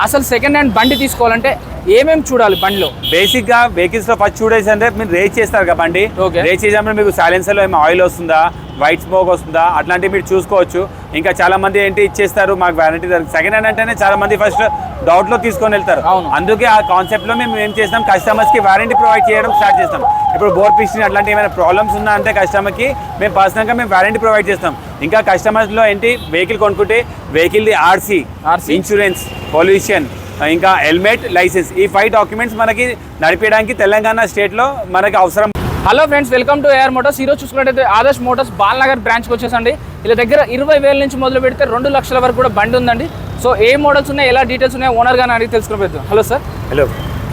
అసలు second hand బండి తీసుకోవాలంటే ఏమేమి చూడాలి బండిలో? బేసిక్ గా వెహికల్స్ లో ఫస్ట్ చూడేసి అంటే మీరు రేస్ చేస్తారు కదా బండి, రేస్ చేసినప్పుడు మీకు సైలెన్సర్ లో ఏమో ఆయిల్ వస్తుందా, వైట్ స్మోక్ వస్తుందా అట్లాంటివి మీరు చూసుకోవచ్చు. ఇంకా చాలా మంది ఏంటి ఇచ్చేస్తారు మాకు వారంటీ. సెకండ్ హ్యాండ్ అంటేనే చాలా మంది ఫస్ట్ డౌట్ లో తీసుకొని వెళ్తారు. అందుకే ఆ కాన్సెప్ట్ లో మేము ఏం చేస్తాం, కస్టమర్స్ కి వారంటీ ప్రొవైడ్ చేయడం స్టార్ట్ చేస్తాం. ఇప్పుడు బోర్ పిస్టిన్ అట్లాంటి ఏమైనా ప్రాబ్లమ్స్ ఉన్నా అంటే కస్టమర్ కి మేము పర్సనల్ గా మేము వారంటీ ప్రొవైడ్ చేస్తాం. ఇంకా కస్టమర్స్ లో ఏంటి వెహికల్ కొనుక్కుంటే vehicle the RC, insurance, pollution, ఇంకా హెల్మెట్, లైసెన్స్, ఈ 5 డాక్యుమెంట్స్ మనకి నడిపేయడానికి తెలంగాణ స్టేట్ లో మనకి అవసరం. Hello friends, welcome to AR motors. ఈరోజు చూసుకున్నట్టయితే ఆదర్శ్ మోటార్స్ బాలనగర్ బ్రాంచ్కి వచ్చేసండి. ఇలా దగ్గర 20,000 నుంచి మొదలు పెడితే 2 లక్షల వరకు కూడా బండి ఉందండి. సో ఏ మోడల్స్ ఉన్నాయి, ఎలా డీటెయిల్స్ ఉన్నాయి ఓనర్ గారిని అడిగి తెలుసుకుని. Hello sir. హలో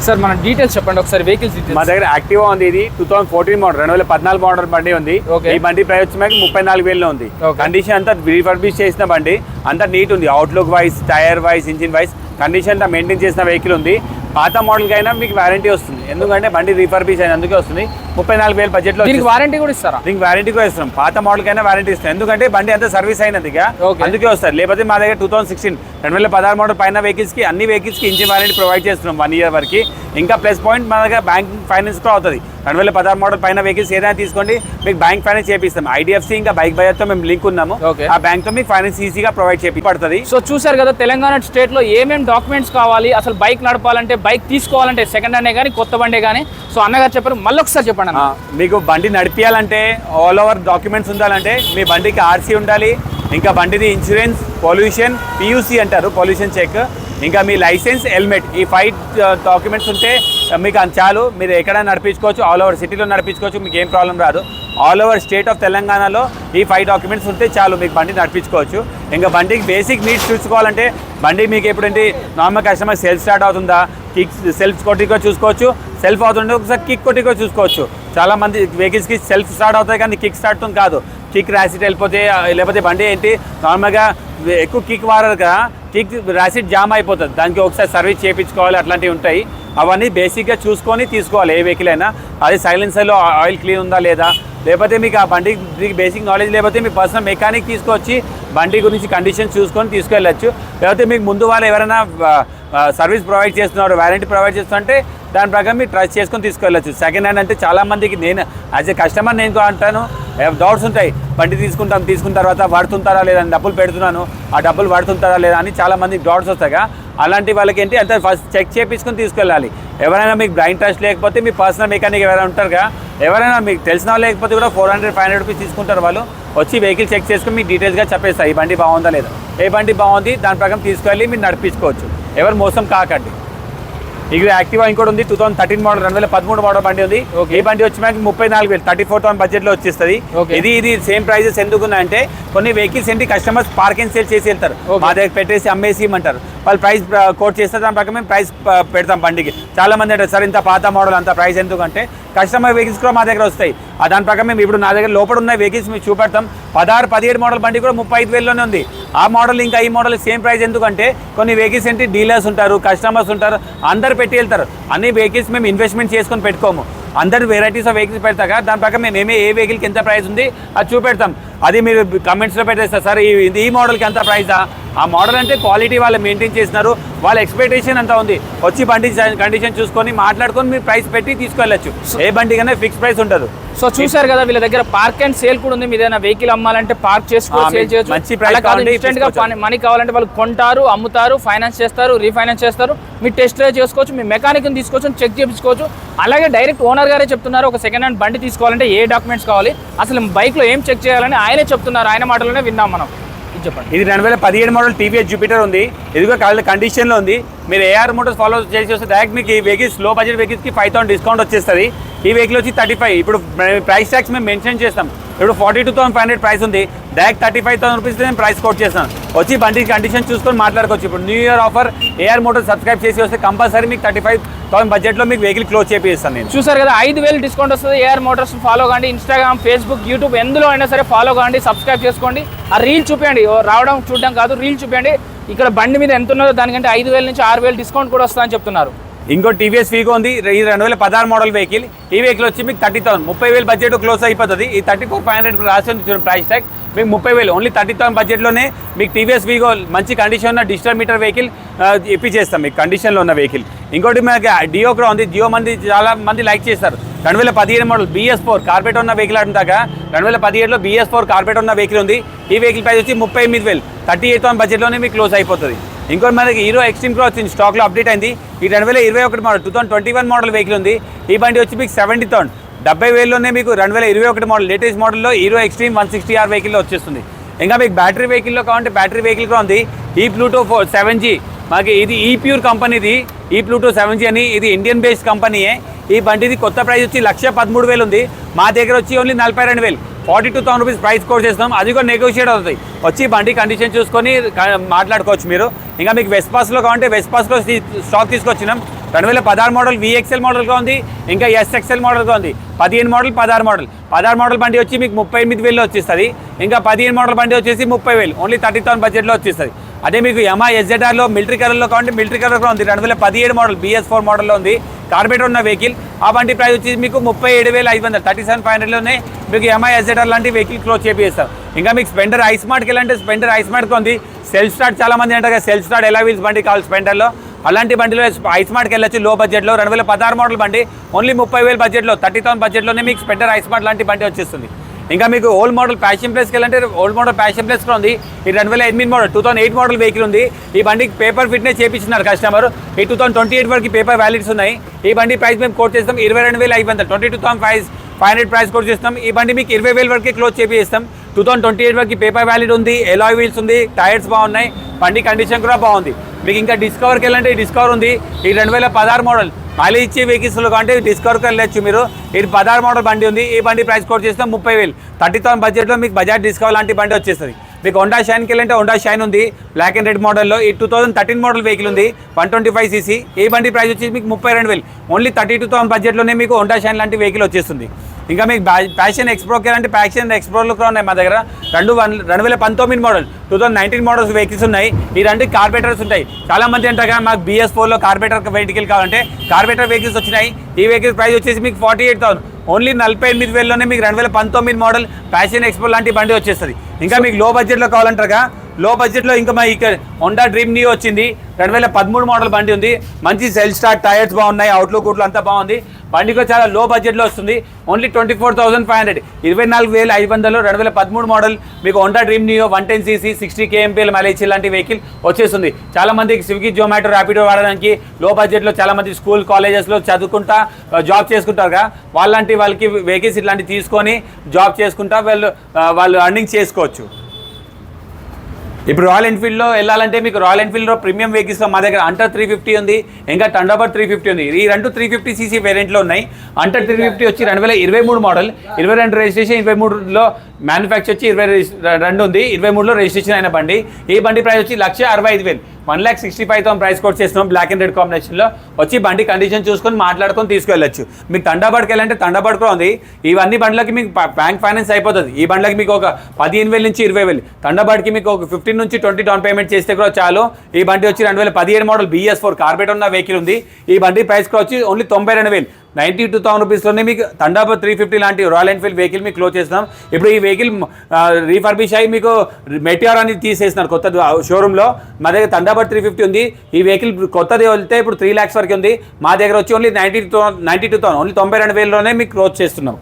సార్, మన డీటెయిల్స్ చెప్పండి ఒకసారి. Vehicles details. మా దగ్గర యాక్టివా ఉంది. ఇది 2014 మోడల్, 2014 మోడల్ బండి ఉంది. ఈ బండి ప్రైస్ వచ్చి మనకి 34,000 ఉంది. కండిషన్ అంతా రీఫర్బిష్ చేసిన బండి, అంతా నీట్ ఉంది. Outlook wise, tyre wise, engine wise condition అంతా మెయింటైన్ చేసిన వెహికల్ ఉంది. పాత మోడల్కి అయినా మీకు వారంటీ వస్తుంది, ఎందుకంటే బండి రీఫర్బిష్ అయిన అందుకే వస్తుంది. 34,000 బడ్జెట్లో దీనికి వారంటీ కూడా ఇస్తారా? దీనికి వారంటీ కూడా ఇస్తాం. పాత మోడల్ కైనా వారంటీ ఇస్తాం, ఎందుకంటే బండి అంతా సర్వీస్ అయినదిగా అందుకే వస్తారు. లేకపోతే మా దగ్గర 2016, 2016 మోడల్ పైన వెహికల్స్ కి అన్ని వెహికల్స్ కి ఇంజిన్ వారంటీ ప్రొవైడ్ చేస్తున్నాం 1 ఇయర్ వరకు. ఇంకా ప్లస్ పాయింట్ మా దగ్గర బ్యాంక్ ఫైనాన్స్ కూడా అవుతుంది. 2016 మోడల్ పైన వెహికల్స్ ఏదైనా తీసుకోండి మీకు బ్యాంక్ ఫైనాన్స్ చేపిస్తాం. ఐడిఎఫ్సి ఇంకా బైక్ బజాజ్ తో మేము లింక్ ఉన్నాము. ఆ బ్యాంక్ తో మీకు ఫైనాన్స్ ఈజీగా ప్రొవైడ్ చేపడుతుంది. సో చూసారు కదా, తెలంగాణ స్టేట్ లో ఏమేమి డాక్యుమెంట్స్ కావాలి, అసలు బైక్ నడపాలంటే, బైక్ తీసుకోవాలంటే, సెకండ్ హ్యాండే కానీ కొత్త బండే కానీ. సో అన్నగారు చెప్పారు, మళ్ళీ ఒకసారి చెప్పండి. మీకు బండి నడిపియాలంటే ఆల్ ఓవర్ డాక్యుమెంట్స్ ఉండాలంటే మీ బండికి ఆర్సీ ఉండాలి, ఇంకా బండిది ఇన్సూరెన్స్, పొల్యూషన్, పియూసీ అంటారు, పొల్యూషన్ చెక్, ఇంకా మీ లైసెన్స్, హెల్మెట్, ఈ 5 డాక్యుమెంట్స్ ఉంటే మీకు చాలు. మీరు ఎక్కడైనా నడిపించుకోవచ్చు, ఆల్ ఓవర్ సిటీలో నడిపించుకోవచ్చు, మీకు ఏం ప్రాబ్లం రాదు. ఆల్ ఓవర్ స్టేట్ ఆఫ్ తెలంగాణలో ఈ 5 డాక్యుమెంట్స్ ఉంటే చాలు, మీకు బండి నడిపించుకోవచ్చు. ఇంకా బండికి బేసిక్ నీడ్స్ చూసుకోవాలంటే బండి మీకు ఎప్పుడంటే నార్మల్ కస్టమర్ సెల్ఫ్ స్టార్ట్ అవుతుందా, కిక్ సెల్ఫ్ కొట్టిగా చూసుకోవచ్చు, సెల్ఫ్ అవుతుంటే ఒకసారి కిక్ కొట్టిగా చూసుకోవచ్చు. చాలా మంది వెహికల్స్కి సెల్ఫ్ స్టార్ట్ అవుతాయి కానీ కిక్ స్టార్ట్ కాదు. కిక్ ర్యాసిడ్ వెళ్ళిపోతే, లేకపోతే బండి ఏంటి నార్మల్గా ఎక్కువ కిక్ వాడరు కదా, కిక్ ర్యాసిడ్ జామ్ అయిపోతుంది, దానికి ఒకసారి సర్వీస్ చేయించుకోవాలి, అట్లాంటివి ఉంటాయి. అవన్నీ బేసిక్గా చూసుకొని తీసుకోవాలి ఏ వెహికల్ అయినా. అది సైలెన్సర్లో ఆయిల్ క్లీన్ ఉందా లేదా, లేకపోతే మీకు ఆ బండి బేసిక్ నాలెడ్జ్ లేకపోతే మీ పర్సనల్ మెకానిక్ తీసుకొచ్చి బండి గురించి కండిషన్ చూసుకొని తీసుకెళ్ళచ్చు. లేకపోతే మీకు ముందు వాళ్ళు ఎవరైనా సర్వీస్ ప్రొవైడ్ చేస్తున్నారు, వారంటీ ప్రొవైడ్ చేస్తుంటే దాని ప్రకారం మీరు ట్రస్ట్ చేసుకొని తీసుకెళ్ళచ్చు. సెకండ్ హ్యాండ్ అంటే చాలా మందికి నేను యాజ్ ఎ కస్టమర్ నేను అంటాను, డౌట్స్ ఉంటాయి. బండి తీసుకున్న తర్వాత వాడుతుంటారా లేదా, డబ్బులు పెడుతున్నాను ఆ డబ్బులు వాడుతుంటారా లేదా అని చాలా మందికి డౌట్స్ వస్తాయిగా. అలాంటి వాళ్ళకి ఏంటి అంటే ఫస్ట్ చెక్ చేయించుకొని తీసుకెళ్ళాలి. ఎవరైనా మీకు బ్రైన్ ట్రస్ట్ లేకపోతే మీ పర్సనల్ మెకానిక్ ఎవరైనా ఉంటారుగా, ఎవరైనా మీకు తెలిసిన లేకపోతే కూడా 400-500 రూపీస్ తీసుకుంటారు. వాళ్ళు వచ్చి వెహికల్ చెక్ చేసుకుని మీకు డీటెయిల్స్గా చెప్పేస్తారు ఈ బండి బాగుందా లేదా, ఏ బండి బాగుంది దాని ప్రకారం తీసుకెళ్ళి మీరు నడిపించుకోవచ్చు. ఎవరు మోసం కాకండి. ఇది యాక్టివా ఇంకోటి ఉంది, 2013 మోడల్, 2013 మోడల్ బండి ఉంది. ఈ బండి వచ్చి మనకి 34,000, 34,000 బడ్జెట్ లో వచ్చేస్తుంది. ఇది సేమ్ ప్రైజెస్ ఎందుకున్నాయంటే కొన్ని వెహికల్స్ ఏంటి కస్టమర్స్ పార్క్ అండ్ సేల్ చేసి వెళ్తారు, మా దగ్గర పెట్టేసి అమ్మేసి ఇమ్మంటారు. వాళ్ళు ప్రైస్ కోట్ చేస్తారు, దాని ప్రకారం మేము ప్రైస్ పెడతాం బండికి. చాలా మంది అంటారు సార్ ఇంత పాత మోడల్ అంత ప్రైస్ ఎందుకంటే కస్టమర్ వెహికల్స్ కూడా మా దగ్గర వస్తాయి. దాని ప్రకారం మేము ఇప్పుడు నా దగ్గర లోపల ఉన్న వెహికల్స్ మీకు చూపెడతాం. 16-17 మోడల్ బండి కూడా 35,000లోనే ఉంది. ఆ మోడల్ ఇంకా ఈ మోడల్ సేమ్ ప్రైస్ ఎందుకంటే కొన్ని వెహికల్స్ ఏంటి డీలర్స్ ఉంటారు, కస్టమర్స్ ఉంటారు, అందరు పెట్టి వెళ్తారు. అన్ని వెహికల్స్ మేము ఇన్వెస్ట్మెంట్ చేసుకొని పెట్టుకోము, అందరు వెరైటీస్ ఆఫ్ వెహికల్స్ పెడతాక దాని ప్రకారం మేము ఏ వెహికల్కి ఎంత ప్రైస్ ఉంది అది చూపెడతాం. అది మీరు కమెంట్స్లో పెట్టేస్తారు సార్ ఈ మోడల్కి ఎంత ప్రైజా. ఆ మోడల్ అంటే క్వాలిటీ వాళ్ళు మెయింటైన్ చేసినారు, వాళ్ళ ఎక్స్పెక్టేషన్ అంతా ఉంది. వచ్చి బండి కండిషన్ చూసుకొని మాట్లాడుకొని మీరు ప్రైస్ పెట్టి తీసుకెళ్ళచ్చు. ఏ బండి కన్నా ఫిక్స్ ప్రైస్ ఉండదు. సో చూసారు కదా, వీళ్ళ దగ్గర పార్క్ అండ్ సేల్ కూడా ఉంది. మీద ఏదైనా వెహికల్ అమ్మాలంటే పార్క్ చేసుకోవచ్చు, సేల్ చేయొచ్చు. మంచి ప్రైస్ ఇన్స్టెంట్ గా మనీ కావాలంటే వాళ్ళు కొంటారు, అమ్ముతారు, ఫైనాన్స్ చేస్తారు, రీఫైనాన్స్ చేస్తారు. మీరు టెస్ట్ డ్రైవ్ చేసుకోవచ్చు, మీ మెకానిక్ తీసుకొచ్చు, చెక్ చేయించుకోవచ్చు. అలాగే డైరెక్ట్ ఓనర్ గారే చెప్తున్నారు ఒక సెకండ్ హ్యాండ్ బండి తీసుకోవాలంటే ఏ డాక్యుమెంట్స్ కావాలి, అసలు బైక్ లో ఏం చెక్ చేయాలని ఆయనే చెప్తున్నారు. ఆయన మాటలోనే విన్నాం మనం. చెప్పండి. ఇది 2017 మోడల్ టీవీఎస్ జూపిటర్ ఉంది. ఇదిగో కండిషన్లో ఉంది. మీరు ఏఆర్ మోటార్స్ ఫాలో చేసి వస్తే డైరెక్ట్ మీకు ఈ వెహికల్స్ లో బడ్జెట్ వెహికల్స్కి 5,000 డిస్కౌంట్ వచ్చేస్తుంది. ఈ వెహికల్ వచ్చి 35. ఇప్పుడు ప్రైస్ ట్యాక్స్ మేము మెన్షన్ చేస్తాం. ఇప్పుడు 42,500 ప్రైస్ ఉంది, డైరెక్ట్ 35,000 రూపీస్ నేను ప్రైస్ కోట్ చేస్తాను. వచ్చి బండి కండిషన్ చూసుకొని మాట్లాడుకోవచ్చు. ఇప్పుడు new year offer AR motors subscribe చేసి వస్తే కంపల్సరీ మీకు 35,000 బడ్జెట్లో మీకు వెహికల్ క్లోజ్ చేపిస్తాను నేను. చూసారు కదా, 5,000 డిస్కౌంట్ వస్తుంది. ఏఆర్ మోటార్స్ ఫాలో కాండి, ఇన్స్టాగ్రామ్, ఫేస్బుక్, యూట్యూబ్ ఎందులో అయినా సరే ఫాలో కాండి, సబ్స్క్రైబ్ చేసుకోండి. ఆ రీల్ చూపించండి, రావడం చూడడం కాదు, రీల్ చూపించండి. ఇక్కడ బండి మీద ఎంత ఉన్నదో దానికంటే 5,000 నుంచి 6,000 డిస్కౌంట్ కూడా వస్తుందని చెప్తున్నారు. ఇంకో టీవీఎస్ వీగో ఉంది, ఇది 2016 మోడల్ వెహికల్. ఈ వెహికల్ వచ్చి మీకు 30,000 30,000 బడ్జెట్ క్లోజ్ అయిపోతుంది. ఈ 34,500 రాసి ప్రైస్ ట్యాగ్ మీకు 30,000 ఓన్లీ 30,000 బడ్జెట్లోనే మీకు టీవీఎస్ వీగో మంచి కండిషన్ ఉన్న డిజిటల్ మీటర్ వెహికల్ ఇప్పించేస్తాం మీకు కండిషన్లో ఉన్న వెహికల్. ఇంకోటి మనకి డియోక్రా ఉంది. జియో చాలా మంది లైక్ చేస్తారు. 2017 మోడల్ BS4 కార్పెట్ ఉన్న వెహికల్ అంటాక 2017లో BS4 కార్పెట్ ఉన్న వెహికల్ ఉంది. ఈ వెహికల్ ప్రైస్ వచ్చి 38,000 38,000 బడ్జెట్లోనే మీకు క్లోజ్ అయిపోతుంది. ఇంకోటి మనకి హీరో ఎక్స్ట్రీమ్ క్రో వచ్చింది, స్టాక్లో అప్డేట్ అయింది. ఈ 2021 మోడల్ 2021 మోడల్ వెహికల్ ఉంది. ఈ బండి వచ్చి మీకు 70,000 70,000లోనే మీకు 2021 మోడల్ లేటెస్ట్ మోడల్లో హీరో ఎక్స్ట్రీమ్ 160R వెహికల్లో వచ్చేస్తుంది. ఇంకా మీకు బ్యాటరీ వెహికల్లో కావాలంటే బ్యాటరీ వెహికల్ కూడా ఉంది. ఈ ప్లూటో 7G మనకి ఇది ఈ ప్యూర్ కంపెనీది. ఈ ప్లూటో 7G అని ఇది ఇండియన్ బేస్డ్ కంపెనీయే. ఈ బండిది కొత్త ప్రైస్ వచ్చి 1,13,000 ఉంది. మా దగ్గర వచ్చి ఓన్లీ 42,000 42,000 రూపీస్ ప్రైస్ కోట్ చేస్తాం. అది కూడా నెగోషియేట్ అవుతుంది. వచ్చి బండి కండిషన్ చూసుకొని మాట్లాడుకోవచ్చు మీరు. ఇంకా మీకు వెస్పాస్లో కావాలంటే వెస్పాస్లో స్టాక్ తీసుకొచ్చినాం. 2016 మోడల్ VXL మోడల్గా ఉంది. ఇంకా SXL మోడల్గా ఉంది. 15 మోడల్ 16 మోడల్ బండి వచ్చి మీకు 38,000లో వచ్చేస్తుంది. ఇంకా 15 మోడల్ బండి వచ్చేసి 30,000 ఓన్లీ 30,000 బడ్జెట్లో వచ్చేస్తుంది. అదే మీకు యమా SZRలో మిలిటరీ కలర్లో కావాలంటే మిలిటరీ కలర్లో ఉంది. 2017 మోడల్ BS4 మోడల్లో ఉంది. కార్బేటర్ ఉన్న వెహికల్. ఆ బండి ప్రైస్ వచ్చి మీకు 37,500 37,500లోనే మీకు యమా SZR లాంటి వెహికల్ క్లోజ్ చేపిస్తాం. ఇంకా మీకు స్పెండర్ ఐ స్మార్ట్కి వెళ్ళంటే స్పెండర్ ఐ స్మార్ట్కి ఉంది. సెల్ఫ్ స్టార్ట్ చాలా మంది అంటారు కదా, సెల్ఫ్ స్టార్ట్ ఎలా వీల్స్ బండి కావాలి స్పెండర్లో. అలాంటి బండిలో ఐ స్మార్ట్కి వెళ్ళొచ్చు లో బడ్జెట్లో. 2016 మోడల్ బండి ఓన్లీ 30,000 బడ్జెట్లో 30,000 బడ్జెట్లోనే మీకు స్పెండర్ ఐ స్మార్ట్ లాంటి బండి వచ్చేస్తుంది. ఇంకా మీకు ఓల్డ్ మోడల్ ప్యాషన్ ప్లేస్కి వెళ్ళంటే ఓల్డ్ మోడల్ ప్యాషన్ ప్లేస్ కూడా ఉంది. ఈ 2008 మోడల్ 2008 మోడల్ వెహికల్ ఉంది. ఈ బండికి పేపర్ ఫిట్నెస్ చేయించినారు కస్టమర్. ఈ 2028 వరకు పేపర్ వ్యాలిడ్స్ ఉన్నాయి. ఈ బండి ప్రైస్ మేము కోట్ చేస్తాం 22,500 22,500 ప్రైస్ కోట్ చేస్తాం. ఈ బండి మీకు 20,000 వరకు క్లోజ్ చేపిస్తాం. 2028 వరకు పేపర్ వ్యాలిడ్ ఉంది. ఎలాయ్ వీల్స్ ఉంది. టైర్స్ బాగున్నాయి. బండి కండిషన్ కూడా బాగుంది. మీకు ఇంకా డిస్కవర్కి వెళ్ళంటే డిస్కవర్ ఉంది. ఈ 2016 మోడల్ మైలేజ్ ఇచ్చే వెహికల్స్లో కంటే డిస్కవర్కి వెళ్ళచ్చు మీరు. ఇది 16 మోడల్ బండి ఉంది. ఈ బండి ప్రైస్ కోట్ చేస్తాం 30,000 30,000 బడ్జెట్లో మీకు బజాజ్ డిస్కవర్ లాంటి బండి వచ్చేస్తుంది. మీకు హోండా షైన్కి వెళ్ళంటే హోండా షైన్ ఉంది బ్లాక్ అండ్ రెడ్ మోడల్లో. ఈ 2013 మోడల్ వెహికల్ ఉంది 125cc. ఈ బండి ప్రైస్ వచ్చి మీకు 32,000 ఓన్లీ 32,000 బడ్జెట్లోనే మీకు హోండా షైన్ లాంటి వెహికల్ వచ్చేస్తుంది. ఇంకా మీకు ప్యాషన్ ఎక్స్ప్రోకి అంటే ప్యాషన్ ఎక్స్ప్రోలు కూడా ఉన్నాయి మా దగ్గర. 2019 మోడల్ 2019 మోడల్స్ వెహికల్స్ ఉన్నాయి. ఈ రెండు కార్బేటర్స్ ఉంటాయి. చాలా మంది అంటారు మాకు BS4లో కార్బేటర్ వెహికల్ కావాలంటే కార్బేటర్ వెహికల్స్ వచ్చినాయి. ఈ వెహికల్ ప్రైస్ వచ్చేసి మీకు 48,000 ఓన్లీ 48,000లోనే మీకు 2019 మోడల్ ప్యాషన్ ఎక్స్ప్రో లాంటి బండి వచ్చేస్తుంది. ఇంకా మీకు లో బడ్జెట్లో కావాలంటారుగా, లో బడ్జెట్లో ఇంకా మా ఇక్కడ హోండా డ్రీమ్ నియో వచ్చింది. 2013 మోడల్ బండి ఉంది. మంచి సెల్ఫ్ స్టార్ట్, టైర్స్ బాగున్నాయి, అవుట్లుక్ అంతా బాగుంది. బండి కూడా చాలా లో బడ్జెట్లో వస్తుంది. ఓన్లీ 24,500 24,500లో 2013 మోడల్ మీకు Honda dream neo 110cc 60 kmpl mileage లాంటి వెహికల్ వచ్చేస్తుంది. చాలా మందికి స్విగ్గీ జొమాటో ర్యాపిడో వాడడానికి లో బడ్జెట్లో చాలా మంది స్కూల్ కాలేజెస్లో చదువుకుంటా జాబ్ చేసుకుంటారుగా, వాళ్ళకి వెహికల్స్ ఇట్లాంటివి తీసుకొని జాబ్ చేసుకుంటా వాళ్ళు అర్నింగ్ చేసుకోవచ్చు. ఇప్పుడు రాయల్ ఎన్ఫీల్డ్లో వెళ్ళాలంటే మీకు రాయల్ ఎన్ఫీల్డ్లో ప్రీమియం వెహికల్స్లో మా దగ్గర అంటర్ 350 ఉంది. ఇంకా థండర్బర్డ్ 350 ఉంది. ఈ రెండు 350cc వేరియంట్లో ఉన్నాయి. అంటర్ 350 వచ్చి 2023 మోడల్ 22 రిజిస్ట్రేషన్ 23లో మ్యానుఫ్యాక్చర్ వచ్చి 22 ఉంది. 23లో రిజిస్ట్రేషన్ అయిన బండి. ఈ బండి ప్రైస్ వచ్చి 1,65,000 1,65,000 ప్రైస్ కోట్ చేస్తున్నాం బ్లాక్ అండ్ రెడ్ కాంబినేషన్లో. వచ్చి బండి కండిషన్ చూసుకొని మాట్లాడుకొని తీసుకెళ్ళచ్చు. మీకు థండర్బర్డ్కి వెళ్ళంటే థండర్బర్డ్ కూడా ఉంది. ఇవన్నీ బండ్లకి మీకు బ్యాంక్ ఫైనాన్స్ అయిపోతుంది. ఈ బండ్లకి మీకు ఒక 15,000 నుంచి 20,000. థండర్బర్డ్కి మీకు ఒక 15 నుంచి 20 డౌన్ పేమెంట్ చేస్తే కూడా చాలు. ఈ బండి వచ్చి 2017 మోడల్ BS4 కార్బెట్ ఉన్న వెహికల్ ఉంది. ఈ బండి ప్రైస్ కూడా వచ్చి ఓన్లీ 92,000 92,000 రూపీస్లోనే మీకు థండర్బర్డ్ 350 లాంటి రాయల్ ఎన్ఫీల్డ్ వెహికల్ మీకు క్లోజ్ చేస్తున్నాం. ఇప్పుడు ఈ వెహికల్ రీఫర్బిష్ అయ్యి మీకు మెటిఆర్ అని తీసేస్తున్నారు కొత్త షోరూంలో. మా దగ్గర థండర్బర్డ్ 350 ఉంది. ఈ వెహికల్ కొత్తది వెళ్తే ఇప్పుడు 3 lakhs వరకు ఉంది. మా దగ్గర వచ్చి ఓన్లీ 92,000 ఓన్లీ 92,000లోనే మీకు క్లోజ్ చేస్తున్నాం.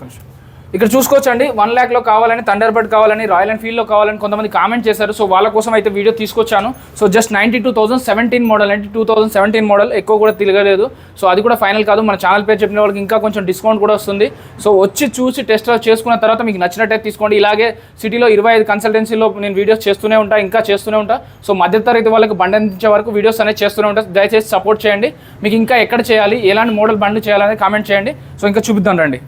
ఇక్కడ చూసుకోవచ్చండి 1 lakhలో కావాలని, థండర్బర్డ్ కావాలని, రాయల్ ఎన్ఫీల్డ్లో కావాలని కొంతమంది కామెంట్ చేశారు. సో వాళ్ళ కోసం అయితే వీడియో తీసుకొచ్చాను. సో జస్ట్ 92,017 మోడల్ అంటే 2017 మోడల్, ఎక్కువ కూడా తిరగలేదు. సో అది కూడా ఫైనల్ కాదు. మన ఛానల్ పేరు చెప్పిన వాళ్ళకి ఇంకా కొంచెం డిస్కౌంట్ కూడా వస్తుంది. సో వచ్చి చూసి టెస్ట్ డ్రైవ్ చేసుకున్న తర్వాత మీకు నచ్చినట్టే తీసుకోండి. ఇలాగే సిటీలో 25 కన్సల్టెన్సీలో నేను వీడియోస్ చేస్తూనే ఉంటా, ఇంకా చేస్తూనే ఉంటా. సో మధ్యతరగతి వాళ్ళకి బండి అందించే వరకు వీడియోస్ అనేది చేస్తూనే ఉంటా. దయచేసి సపోర్ట్ చేయండి. మీకు ఇంకా ఎక్కడ చేయాలి, ఎలాంటి మోడల్ బండి చేయాలని కామెంట్ చేయండి. సో ఇంకా చూపిద్దాం రండి.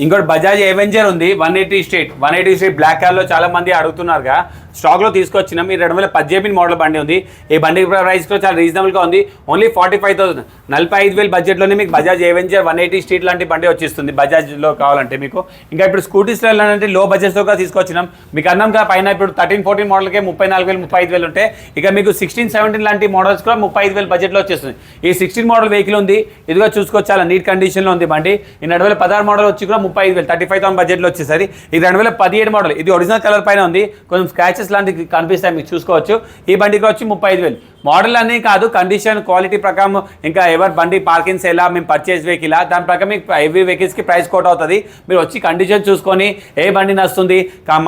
ఇంకోటి బజాజ్ అవెంజర్ ఉంది 180 స్ట్రీట్ బ్లాక్ కలర్లో చాలా మంది అడుగుతున్నారుగా. స్టాక్లో తీసుకొచ్చినాం. ఈ 2018 మోడల్ బండి ఉంది. ఈ బండి ప్రైస్ కూడా చాలా రీజనబుల్గా ఉంది. ఓన్లీ 45,000 45,000 బడ్జెట్లోనే మీకు బజాజ్ అవెంజర్ 180 స్ట్రీట్ లాంటి బండి వచ్చేస్తుంది బజాజ్లో కావాలంటే మీకు. ఇంకా ఇప్పుడు స్కూటీస్లో వెళ్ళాలంటే లో బడ్జెట్తో కూడా తీసుకొచ్చినాం. మీకు అన్నాంగా పైన ఇప్పుడు 13-14 మోడల్కే 34,000 35,000 ఉంటాయి. ఇక మీకు 16-17 లాంటి మోడల్స్ కూడా 35,000 బడ్జెట్లో వచ్చేస్తుంది. ఈ 16 మోడల్ వెహికల్ ఉంది, ఇదిగా చూసుకోవచ్చు, చాలా నీట్ కండిషన్లో ఉంది బండి. ఈ 2016 మోడల్ వచ్చి కూడా 35,000 35,000 బడ్జెట్లో వచ్చేసరి. ఈ 2017 మోడల్ ఇది ఒరిజినల్ కలర్ పైన ఉంది, కొంచెం స్క్రాచెస్ లాంటివి కనిపిస్తాయి మీకు చూసుకోవచ్చు. ఈ బండికి వచ్చి 35,000. మోడల్ అన్నీ కాదు, కండిషన్ క్వాలిటీ ప్రకారం ఇంకా ఎవరి బండి పార్కింగ్స్ ఎలా మేము పర్చేస్ వెహికల్ దాని ప్రకారం మీకు హెవీ వెహికల్స్కి ప్రైస్ కోట్ అవుతుంది. మీరు వచ్చి కండిషన్ చూసుకొని ఏ బండి నస్తుంది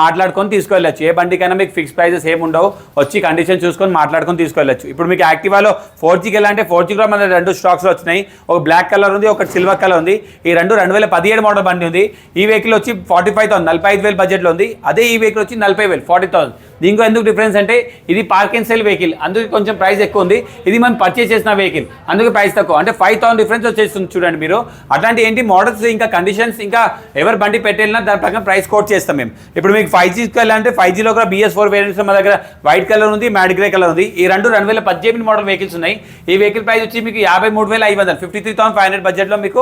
మాట్లాడుకొని తీసుకెళ్ళచ్చు. ఏ బండికైనా మీకు ఫిక్స్ ప్రైజెస్ ఏమి ఉండవు, వచ్చి కండిషన్ చూసుకొని మాట్లాడుకొని తీసుకెళ్ళచ్చు. ఇప్పుడు మీకు యాక్టివాలో 4Gకి ఎలా అంటే 4G కూడా మన 2 స్టాక్స్లో వచ్చినాయి. ఒక బ్లాక్ కలర్ ఉంది, ఒకటి సిల్వర్ కలర్ ఉంది. ఈ 2017 మోడల్ బండి ఉంది. ఈ వెహికల్ వచ్చి 45,000 45,000 బడ్జెట్లో ఉంది. అదే ఈ వెహికల్ వచ్చి 40,000 40,000. దీంట్లో ఎందుకు డిఫరెన్స్ అంటే ఇది పార్క్ అండ్ సేల్ వెహికల్, అందుకే కొంచెం ప్రైస్ ఎక్కువ ఉంది. ఇది మనం పర్చేస్ చేసిన వెహికల్, అందుకే ప్రైస్ తక్కువ, అంటే 5,000 డిఫరెన్స్ వచ్చేస్తుంది చూడండి మీరు. అట్లాంటి ఏంటి మోడల్స్ ఇంకా కండిషన్స్ ఇంకా ఎవరు బండి పెట్టేనా దాని ప్రకారం ప్రైస్ కోట్ చేస్తాం మేము. ఇప్పుడు మీకు 5Gకి వెళ్ళాలంటే 5Gలో కూడా BS4 వేరియంట్స్ మన దగ్గర వైట్ కలర్ ఉంది, మ్యాడ్ గ్రే కలర్ ఉంది. ఈ 2018 మోడల్ వెహికల్స్ ఉన్నాయి. ఈ వెహికల్ ప్రైస్ వచ్చి మీకు 53,500 53,500 బడ్జెట్లో మీకు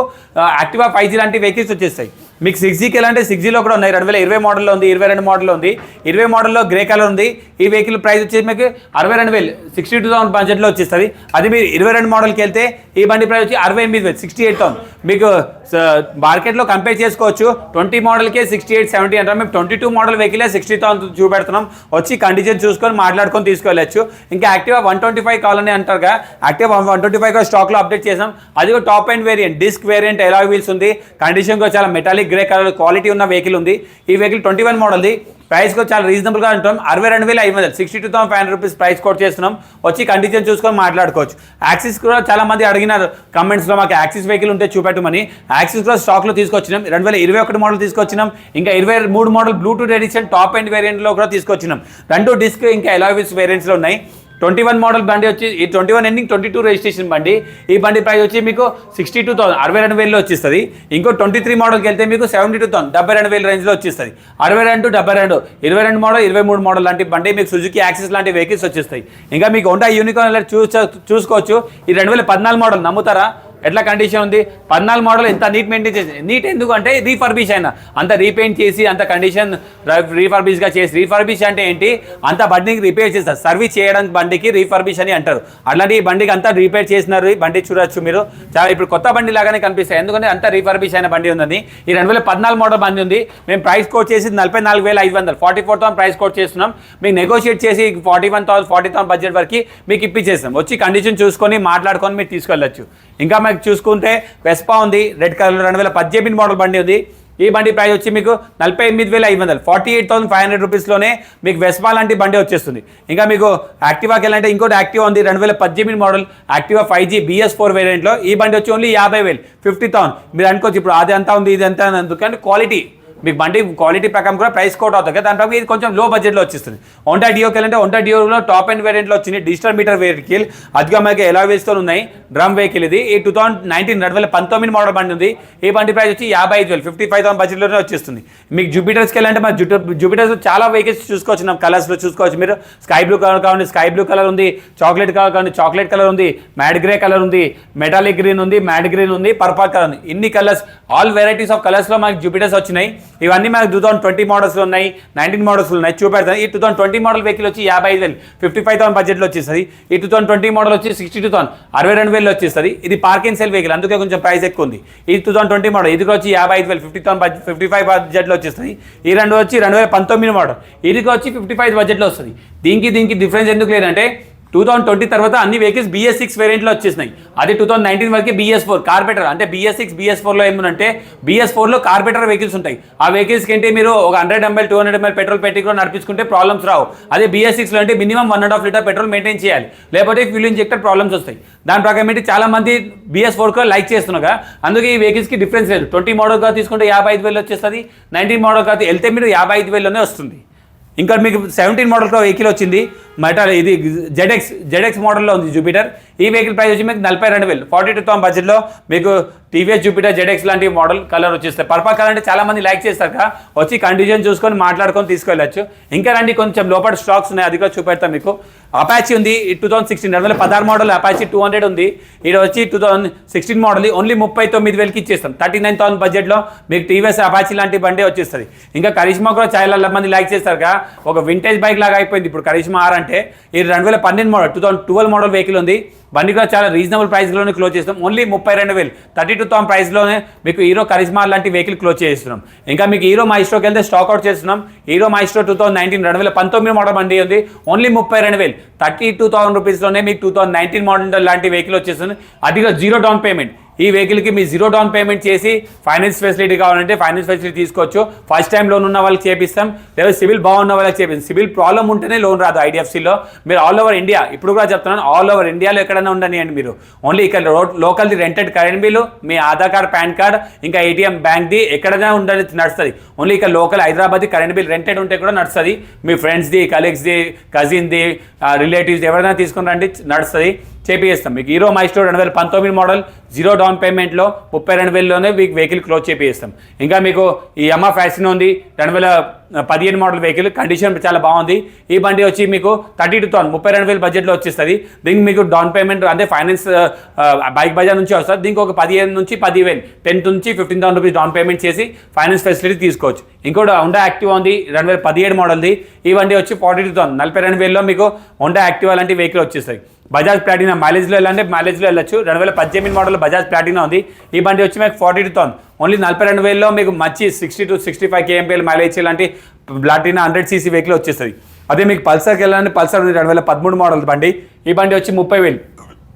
యాక్టివా 5G లాంటి వెహికల్స్ వచ్చేస్తాయి. మీకు 6Gకి ఎలా అంటే 6Gలో కూడా ఉన్నాయి. 2020 మోడల్లో ఉంది, 22 మోడల్లో ఉంది. 20 మోడల్లో గ్రే కలర్ ఉంది. ఈ వెహికల్ ప్రైస్ వచ్చేసి మీకు 62,000 62,000 బడ్జెట్లో వచ్చేస్తుంది. అది మీరు 22 మోడల్కి వెళ్తే ఈ బండి ప్రైస్ వచ్చి 68,000 68,000. మీకు మార్కెట్లో కంపేర్ చేసుకోవచ్చు. 20 మోడల్కే 68-70 అంటారు. మేము 22 మోడల్ వెహికలే 60,000 చూపెడుతున్నాం. వచ్చి కండిషన్ చూసుకొని మాట్లాడుకొని తీసుకెళ్ళచ్చు. ఇంకా యాక్టివా 125 కావాలని అంటారుగా, యాక్టివా 125 కూడా స్టాక్లో అప్డేట్ చేసాం. అది కూడా top and variant, disc variant, alloy wheels ఉంది. కండిషన్ కూడా చాలా మెటాలిక్ గ్రే కలర్ క్వాలిటీ ఉన్న వెహికల్ ఉంది. ఈ వెహికల్ 21 మోడల్ది. ప్రైస్ కూడా చాలా రీజనబుల్గా ఉంటాం. 62,500 62,500 రూపీస్ ప్రైస్ కోట్ చేస్తున్నాం. వచ్చి కండిషన్ చూసుకొని మాట్లాడుకోవచ్చు. యాక్సిస్ కూడా చాలా మంది అడిగినారు కమెంట్స్లో, మాకు యాక్సిస్ వెహికల్ ఉంటే చూపెట్టమని. యాక్సిస్ కూడా స్టాక్లో తీసుకొచ్చినాం. 2021 మోడల్ తీసుకొచ్చినాం. ఇంకా 23 model bluetooth edition top and వేరియంట్లో కూడా తీసుకొచ్చినాం. 2 డిస్క్ ఇంకా ఎలాయ్ వీల్స్ వేరియంట్స్లో ఉన్నాయి. 21 మోడల్ బండి వచ్చి ఈ 21 ఎండింగ్ 22 రిజిస్ట్రేషన్ బండి. ఈ బండి ప్రైస్ వచ్చి మీకు 62,000 62,000లో వచ్చేస్తుంది. ఇంకో 23 మోడల్కి వెళ్తే మీకు 72,000 72,000 రేంజ్లో వచ్చేస్తుంది. 62 72 22 మోడల్ 23 మోడల్ లాంటి బండి మీకు సుజుకి యాక్సిస్ లాంటి వెహికల్స్ వచ్చేస్తాయి. ఇంకా మీకు హోండా యూనికార్న్ చూసుకోవచ్చు. ఈ 2014 మోడల్ నమ్ముతారా ఎట్లా కండిషన్ ఉంది? 14 మోడల్ ఎంత నీట్ మెయింటైన్ చేసి, నీట్ ఎందుకు అంటే రీఫర్బిష్ అయినా అంత రీపెయింట్ చేసి అంత కండిషన్ రీఫర్బిష్గా చేసి. రీఫర్బిష్ అంటే ఏంటి? అంత బండికి రిపేర్ చేస్తారు, సర్వీస్ చేయడానికి బండికి రీఫర్బిష్ అని అంటారు. అట్లాంటి ఈ బండికి అంతా రిపేర్ చేసినారు. ఈ బండి చూడొచ్చు మీరు, చాలా ఇప్పుడు కొత్త బండి లాగానే కనిపిస్తాయి, ఎందుకంటే అంత రీఫర్బిష్ అయిన బండి ఉందని. ఈ 2014 మోడల్ బండి ఉంది. మేము ప్రైస్ కోట్ చేసి 44,500 44,000 ప్రైస్ కోట్ చేస్తున్నాం. మీకు నెగోషియేట్ చేసి 41,000 40,000 బడ్జెట్ వరకు మీకు ఇప్పించేస్తాం. వచ్చి కండిషన్ చూసుకొని మాట్లాడుకొని మీరు తీసుకెళ్ళచ్చు. ఇంకా మీకు చూసుకుంటే వెస్పా ఉంది, రెడ్ కలర్ 2018 మోడల్ బండి ఉంది. ఈ బండి ప్రైస్ వచ్చి మీకు 48,500 48,500 రూపీస్లోనే మీకు వెస్పా లాంటి బండి వచ్చేస్తుంది. ఇంకా మీకు యాక్టివాకి వెళ్ళాలంటే ఇంకోటి యాక్టివా ఉంది 2018 మోడల్ యాక్టివా 5G BS4 వేరియంట్లో. ఈ బండి వచ్చి ఓన్లీ 50,000 50,000. మీరు అనుకోవచ్చు ఇప్పుడు అది అంతా ఉంది ఇది అంతా ఎందుకంటే క్వాలిటీ మీకు బండి క్వాలిటీ ప్రకారం కూడా ప్రైస్ కోట్ అవుతుంది కదా, దాని ప్రకారం ఇది కొంచెం లో బడ్జెట్లో వచ్చేస్తుంది. హోండా డియోకి వెళ్ళంటే హోండా డియోలో టాప్ అండ్ వేరియంట్లో వచ్చింది డిజిటల్ మీటర్ వెహికల్. అదిగా మనకి ఎలాయ్ వీల్స్తో ఉన్నాయి. డ్రమ్ వెహికల్ ఇది. ఈ 2019 2019 మోడల్ బండి ఉంది. ఈ బండి ప్రైస్ వచ్చి 55,000 55,000 బడ్జెట్లోనే వచ్చేస్తుంది. మీకు జూపిటర్స్కి వెళ్ళంటే మన జూపిటర్స్ చాలా వెహికల్స్ చూసుకోవచ్చు. నా కలర్స్లో చూసుకోవచ్చు మీరు. స్కై బ్లూ కలర్ కావాలి, స్కై బ్లూ కలర్ ఉంది. చాక్లెట్ కలర్ కావాలి, చాక్లెట్ కలర్ ఉంది. మ్యాడ్ గ్రే కలర్ ఉంది. మెటాలిక్ గ్రీన్ ఉంది. మ్యాడ్ గ్రీన్ ఉంది. పర్పల్ కలర్ ఉంది. ఇన్ని కలర్స్ ఆల్ వెరైటీస్ ఆఫ్ కలర్స్లో మనకి జూపిటర్స్ వచ్చినాయి. ఇవన్నీ మనకు 2020 మోడల్స్లో ఉన్నాయి, 19 మోడల్స్లో ఉన్నాయి. చూపెడతాను. ఈ 2020 మోడల్ వెహికల్ వచ్చి 55,000 55,000 బడ్జెట్లో వచ్చేస్తుంది. ఈ 2020 మోడల్ వచ్చి 62,000 62,000 వచ్చేస్తుంది. ఇది పార్క్ అండ్ సేల్ వెహికల్, అందుకే కొంచెం ప్రైస్ ఎక్కువ ఉంది. ఈ 2020 మోడల్ ఇది వచ్చి 55,000 50,000 55 బడ్జెట్లో వచ్చేస్తుంది. ఈ రెండు వచ్చి 2019 మోడల్ ఇది వచ్చి 55 బడ్జెట్లో వస్తుంది. దీనికి డిఫరెన్స్ ఎందుకు లేదంటే 2020 తర్వాత అన్ని వెహికల్స్ BS6 వేరియంట్లో వచ్చేసినాయి. అది 2019 వరకు BS4 కార్బెటర్. అంటే BS6 BS4లో ఏమంటే BS4లో కార్బెటర్ వెహికల్స్ ఉంటాయి. ఆ వెహికల్స్కి ఏంటి మీరు ఒక 100 ml 200 ml పెట్రోల్ పెట్టి కూడా నడిపించుకుంటే ప్రాబ్లమ్స్ రావు. అదే BS6లో అంటే మినిమం 1.5 లీటర్ పెట్రోల్ మెయింటైన్ చేయాలి, లేకపోతే ఫ్యూల్ ఇంజెక్టర్ ప్రాబ్లమ్స్ వస్తాయి. దాని ప్రకారం ఏంటి చాలా మంది BS4 లైక్ చేస్తున్నాగా, అందుకే ఈ వెహికల్స్కి డిఫరెన్స్ లేదు. 20 మోడల్గా తీసుకుంటే 55,000 వచ్చేస్తుంది. 19 మోడల్గా వెళ్తే మీరు 55,000లోనే వస్తుంది. ఇంకా మీకు 17 మోడల్తో వెహికల్ వచ్చింది. మెటల్ ఇది జెడ్ఎక్స్ మోడల్లో ఉంది జూపిటర్. ఈ వెహికల్ ప్రైస్ వచ్చి మీకు 42,000 42,000 బడ్జెట్లో మీకు టీవీఎస్ జూపిటర్ జెడ్ఎక్స్ లాంటి మోడల్ కలర్ వచ్చేస్తాయి. పర్పల్ కలర్ అంటే చాలా మంది లైక్ చేస్తారు కదా, వచ్చి కండిషన్ చూసుకొని మాట్లాడుకొని తీసుకెళ్ళచ్చు. ఇంకా రండి కొంచెం లోపల స్టాక్స్ ఉన్నాయి, అది కూడా చూపెడతాం మీకు. అపాచీ ఉంది 2016 2016 మోడల్ అపాచీ 200 ఉంది. ఇది వచ్చి 2016 మోడల్ ఓన్లీ 39,000కి ఇచ్చేస్తాం. 39,000 బడ్జెట్లో మీకు టీవీఎస్ అపాచీ లాంటి బండి వచ్చేస్తుంది. ఇంకా కరిష్మా కూడా చాలా మంది లైక్ చేస్తారు కదా, ఒక వింటేజ్ బైక్ లాగా అయిపోయింది ఇప్పుడు కరిష్మా ఆర్ అంటే. ఇది 2012 మోడల్ 2012 మోడల్ వెహికల్ ఉంది. బండి కూడా చాలా రీజనబుల్ ప్రైస్లోనే క్లోజ్ చేస్తాం. ఓన్లీ 32,000 32,000 ప్రైస్లోనే మీకు హీరో కరిష్మా లాంటి వెహికల్ క్లోజ్ చేస్తున్నాం. ఇంకా మీకు హీరో మైస్ట్రోకి వెళ్తే స్టాక్అవుట్ చేస్తున్నాం. హీరో మైస్ట్రో 2019 2019 మోడల్ బండి ఉంది. ఓన్లీ 32,000 32,000 రూపీస్లోనే మీకు 2019 మోడల్ లాంటి వెహికల్ వచ్చేస్తుంది. అది కూడా 0 డౌన్ పేమెంట్. ఈ వెహికల్కి మీ 0 డౌన్ పేమెంట్ చేసి ఫైనాన్స్ ఫెసిలిటీ కావాలంటే ఫైనాన్స్ ఫెసిలిటీ తీసుకోవచ్చు. ఫస్ట్ టైం లోన్ ఉన్న వాళ్ళకి చేపిస్తాం, లేదా సివిల్ బాగున్న వాళ్ళకి చేపిస్తాం. సివిల్ ప్రాబ్లం ఉంటేనే లోన్ రాదు ఐడిఎఫ్సిలో. మీరు ఆల్ ఓవర్ ఇండియా, ఇప్పుడు కూడా చెప్తున్నాను, ఆల్ ఓవర్ ఇండియాలో ఎక్కడైనా ఉండని అండి మీరు. ఓన్లీ ఇక్కడ లోకల్ది రెంటెడ్ కరెంట్ బిల్లు, మీ ఆధార్ కార్డ్ పాన్ కార్డ్ ఇంకా ఏటీఎం బ్యాంక్ది ఎక్కడైనా ఉండని నడుస్తుంది. ఓన్లీ ఇక్కడ లోకల్ హైదరాబాద్ది కరెంట్ బిల్ రెంటెడ్ ఉంటే కూడా నడుస్తుంది. మీ ఫ్రెండ్స్ది, కలీగ్స్ది, కజిన్ది, రిలేటివ్స్ ఎవరైనా తీసుకుని రండి, నడుస్తుంది, చేపిస్తాం. మీకు హీరో మైస్ట్రో 2019 మోడల్ 0 డౌన్ పేమెంట్లో 32,000లోనే మీకు వెహికల్ క్లోజ్ చేపిస్తాం. ఇంకా మీకు ఈ యమా ఫ్యాషన్ ఉంది 2015 మోడల్ వెహికల్, కండిషన్ చాలా బాగుంది. ఈ బండి వచ్చి మీకు 32,000 32,000 బడ్జెట్లో వచ్చేస్తుంది. దీనికి మీకు డౌన్ పేమెంట్ అంటే ఫైనాన్స్ బైక్ బజార్ నుంచి వస్తుంది. దీనికి ఒక 15 నుంచి 10,000 10 నుంచి 15,000 రూపీస్ డౌన్ పేమెంట్ చేసి ఫైనాన్స్ ఫెసిలిటీ తీసుకోవచ్చు. ఇంకోటి హోండా యాక్టివా ఉంది 2017 మోడల్ది. ఈ బండి వచ్చి 42,000 42,000లో మీకు హోండా యాక్టివా లాంటి వెహికల్ వచ్చేస్తాయి. బజాజ్ ప్లాటినా మైలేజ్లో వెళ్ళాలంటే మైలేజ్లో వెళ్ళచ్చు. 2018 మోడల్ బజాజ్ ప్లాటినా ఉంది. ఈ బండి వచ్చి మీకు 42,000 ఓన్లీ 42,000లో మీకు మంచి 60 to 65 kmpl మైలేజ్ లాంటి ప్లాటినా 100cc వెహికల్ వచ్చేస్తుంది. అదే మీకు పల్సర్కి వెళ్ళాలంటే పల్సర్ ఉంది 2013 మోడల్ బండి. ఈ బండి వచ్చి 30,000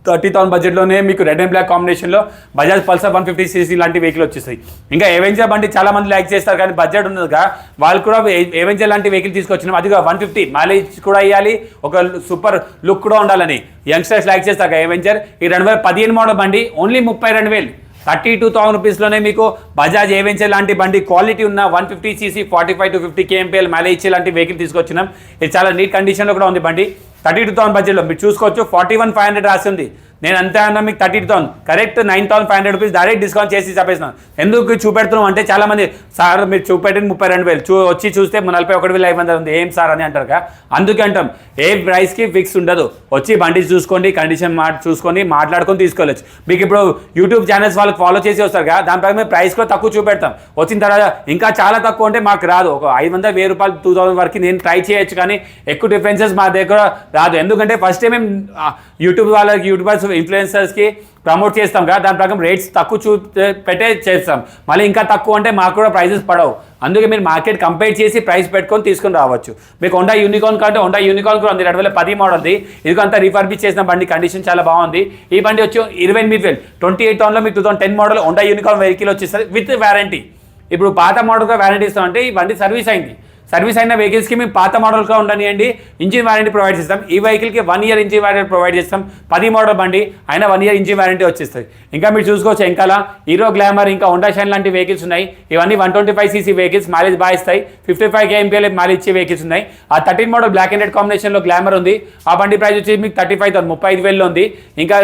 30,000 బడ్జెట్లోనే మీకు రెడ్ అండ్ బ్లాక్ కాంబినేషన్లో బజాజ్ పల్సర్ 150cc లాంటి వెహికల్ వచ్చేస్తాయి. ఇంకా ఎవెంజర్ బండి చాలా మంది లైక్ చేస్తారు కానీ బడ్జెట్ ఉన్నదిగా, వాళ్ళు కూడా ఎవెంజర్ లాంటి వెహికల్ తీసుకొచ్చినాం. అది 150 మైలేజ్ కూడా ఇవ్వాలి, ఒక సూపర్ లుక్ కూడా ఉండాలని యంగ్స్టర్స్ లైక్ చేస్తారు కదా ఎవెంజర్. ఈ 2015 మోడల్ బండి ఓన్లీ 32,000 32,000 రూపీస్లోనే మీకు బజాజ్ ఎవెంజర్ లాంటి బండి క్వాలిటీ ఉన్న 150cc 45 to 50 kmpl మైలేజ్ లాంటి వెహికల్ తీసుకొచ్చినాం. ఇది చాలా నీట్ కండిషన్లో కూడా ఉంది బండి. 32,000 బడ్జెట్లో మీరు చూసుకోవచ్చు. 41,500 రాసి ఉంది. నేను అంతే అన్నా మీకు 32,000 కరెక్ట్ 9,500 రూపీస్ డైరెక్ట్ డిస్కౌంట్ చేసి చెప్పేస్తున్నాను. ఎందుకు చూపెడుతున్నాం అంటే చాలా మంది సార్ మీరు చూపెట్టింది 32,000 వచ్చి చూస్తే 41,500 ఉంది ఏం సార్ అని అంటారు కదా, అందుకే అంటాం ఏ ప్రైస్కి ఫిక్స్ ఉండదు. వచ్చి బండి చూసుకోండి, కండిషన్ చూసుకొని మాట్లాడుకొని తీసుకోవచ్చు. మీకు ఇప్పుడు యూట్యూబ్ ఛానల్స్ వాళ్ళకి ఫాలో చేసి వస్తారు కదా, దానిపై మేము ప్రైస్ కూడా తక్కువ చూపెడతాం. వచ్చిన తర్వాత ఇంకా చాలా తక్కువ అంటే మాకు రాదు. ఒక 500 1000 రూపాయలు 2,000 వరకు నేను ట్రై చేయొచ్చు, కానీ ఎక్కువ డిఫరెన్సెస్ మా దగ్గర రాదు. ఎందుకంటే ఫస్ట్ టైం మేము యూట్యూబ్ వాళ్ళకి యూట్యూబర్స్ ఇన్ఫ్లుయెన్సర్స్కి ప్రమోట్ చేస్తాం కదా, దాని ప్రకారం రేట్స్ తక్కువ పెట్టే చేస్తాం. మళ్ళీ ఇంకా తక్కువ అంటే మాకు కూడా ప్రైజెస్ పడవు. అందుకే మీరు మార్కెట్ కంపేర్ చేసి ప్రైస్ పెట్టుకొని తీసుకొని రావచ్చు. మీకు హోండా యూనికార్న్ కంటే హోండా యూనికార్న్ కూడా ఉంది 2010 మోడల్ది. ఇది అంతా రీఫర్బిష్ చేసిన బండి, కండిషన్ చాలా బాగుంది. ఈ బండి వచ్చి 28,000 28,000లో మీకు 2010 మోడల్ హోండా యూనికార్న్ వెహికల్ వచ్చేస్తుంది విత్ వారంటీ. ఇప్పుడు పాత మోడల్గా వారంటీ ఇస్తామంటే ఈ బండి సర్వీస్ అయింది. సర్వీస్ అయిన వెహికల్స్కి మేము పాత మోడల్గా ఉండనియండి ఇంజిన్ వారంటీ ప్రొవైడ్ చేస్తాం. ఈ వెహికల్కి 1 year ఇంజిన్ వారంటీ ప్రొవైడ్ చేస్తాం. 10 మోడల్ బండి అయినా 1 year ఇంజిన్ వారంటీ వచ్చేస్తుంది. ఇంకా మీరు చూసుకోవచ్చు ఇంకా హీరో గ్లామర్ ఇంకా హోండా షైన్ లాంటి వెహికల్స్ ఉన్నాయి. ఇవన్నీ 125cc వెహికల్స్, మైలేజ్ బాగా ఇస్తాయి. 55 kmpl మైలేజ్ ఇచ్చే వెహికల్స్ ఉన్నాయి. ఆ 13 మోడల్ బ్లాక్ అండ్ రెడ్ కాంబినేషన్లో గ్లామర్ ఉంది. ఆ బండి ప్రైస్ వచ్చి మీకు 35,000 35,000లో ఉంది. ఇంకా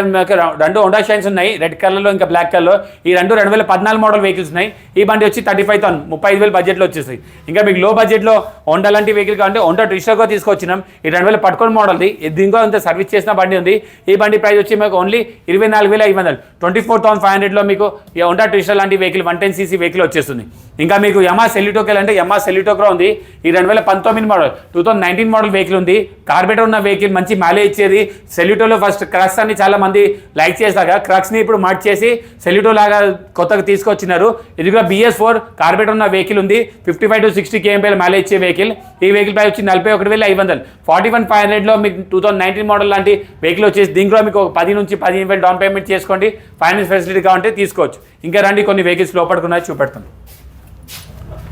రెండు హోండా షైన్స్ ఉన్నాయి రెడ్ కలర్లో ఇంకా బ్లాక్ కలర్లో. ఈ రెండు 2014 మోడల్ వెహికల్స్ ఉన్నాయి. ఈ బండి వచ్చి 35,000 35,000 బడ్జెట్లో వచ్చేస్తాయి. ఇంకా మీకు లో బడ్జెట్లో హోండా లాంటి వెహికల్ కావాలంటే హోండా ట్విస్టర్గా తీసుకొచ్చినాం. ఈ 2011 మోడల్ది. దీంట్లో అంత సర్వీస్ చేసిన బండి ఉంది. ఈ బండి ప్రైస్ వచ్చి మీకు ఓన్లీ 24,500 24,500లో మీకు ఈ హోండా ట్విస్టర్ లాంటి వెహికల్ 110cc వెహికల్ వచ్చేస్తుంది. ఇంకా మీకు యమా సెల్యూటోకి వెళ్ళంటే యమా సెల్యూటో కూడా ఉంది. ఈ 2019 మోడల్ 2019 మోడల్ వెహికల్ ఉంది. కార్బెటర్ ఉన్న వెహికల్, మంచి మైలేజ్ ఇచ్చేది. సెల్యూటోలో ఫస్ట్ క్రక్స్ అని చాలా మంది లైక్ చేస్తాగా, క్రక్స్ని ఇప్పుడు మార్చేసి సెల్యూటో లాగా కొత్తగా తీసుకొచ్చినారు. ఇది కూడా BS4 కార్బెటర్ ఉన్న వెహికల్ ఉంది. 55 to 60 kmpl మైలేజ్ ఇచ్చే వెహికల్. ఈ వెహికల్ ప్రైస్ వచ్చి 41,500 41,500లో మీకు 2019 మోడల్ లాంటి వెహికల్ వచ్చేసి. దీంట్లో మీకు 10 నుంచి 15,000 డౌన్ పేమెంట్ చేసుకోండి. ఫైనాన్స్ ఫెసిలిటీ కావాలంటే తీసుకోవచ్చు. ఇంకా రండి కొన్ని వెహికల్స్ లోపడుకున్నాయి చూపెడతాం.